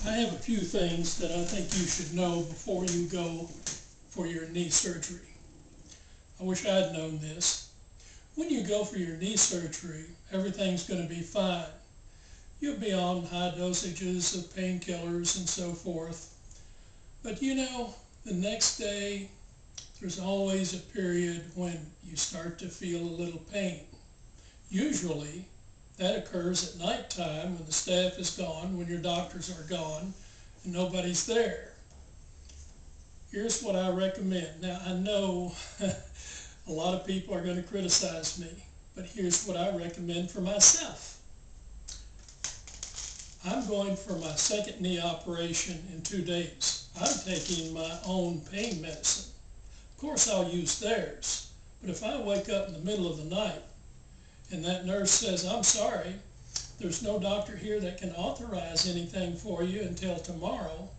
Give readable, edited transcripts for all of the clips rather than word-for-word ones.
I have a few things that I think you should know before you go for your knee surgery. I wish I had known this. When you go for your knee surgery, everything's going to be fine. You'll be on high dosages of painkillers and so forth. But you know, the next day, there's always a period when you start to feel a little pain. Usually, that occurs at nighttime when the staff is gone, when your doctors are gone, and nobody's there. Here's what I recommend. Now, I know a lot of people are going to criticize me, but here's what I recommend for myself. I'm going for my second knee operation in 2 days. I'm taking my own pain medicine. Of course, I'll use theirs, but if I wake up in the middle of the night and that nurse says, "I'm sorry, there's no doctor here that can authorize anything for you until tomorrow,"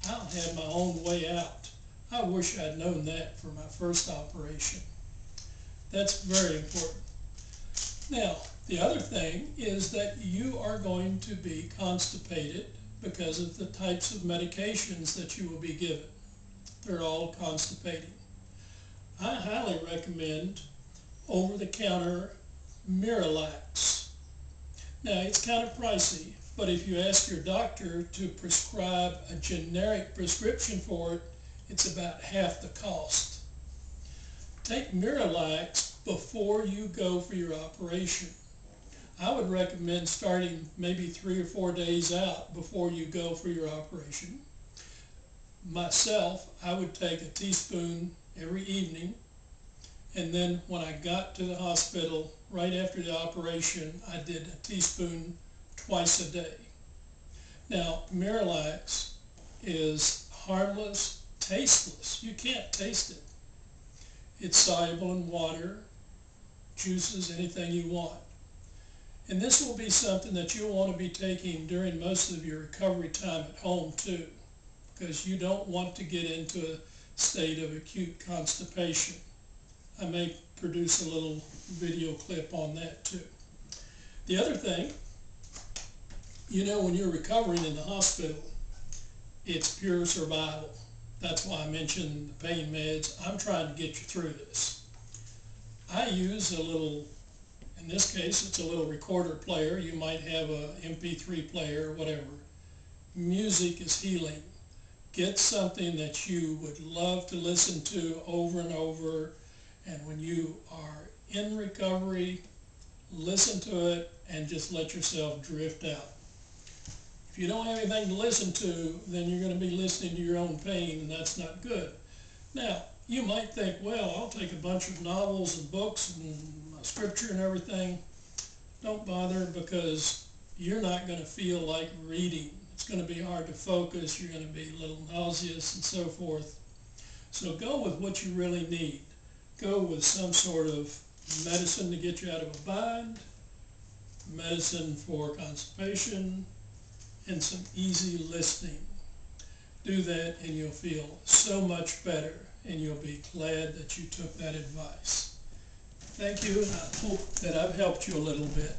I'll have my own way out. I wish I'd known that for my first operation. That's very important. Now, the other thing is that you are going to be constipated because of the types of medications that you will be given. They're all constipating. I highly recommend over-the-counter MiraLax. Now, it's kind of pricey, but if you ask your doctor to prescribe a generic prescription for it, it's about half the cost. Take MiraLax before you go for your operation. I would recommend starting maybe 3 or 4 days out before you go for your operation. Myself, I would take a teaspoon every evening, and then when I got to the hospital right after the operation, I did a teaspoon twice a day. Now, MiraLax is harmless, tasteless. You can't taste it. It's soluble in water, juices, anything you want. And this will be something that you'll want to be taking during most of your recovery time at home too, because you don't want to get into a state of acute constipation. I may produce a little video clip on that too. The other thing, you know, when you're recovering in the hospital, it's pure survival. That's why I mentioned the pain meds. I'm trying to get you through this. I use a little, in this case, it's a little recorder player. You might have a MP3 player or whatever. Music is healing. Get something that you would love to listen to over and over, and when you are in recovery, listen to it and just let yourself drift out. If you don't have anything to listen to, then you're going to be listening to your own pain, and that's not good. Now, you might think, well, I'll take a bunch of novels and books and scripture and everything. Don't bother, because you're not going to feel like reading. It's going to be hard to focus. You're going to be a little nauseous and so forth. So go with what you really need. Go with some sort of medicine to get you out of a bind, medicine for constipation, and some easy listening. Do that and you'll feel so much better, and you'll be glad that you took that advice. Thank you, and I hope that I've helped you a little bit.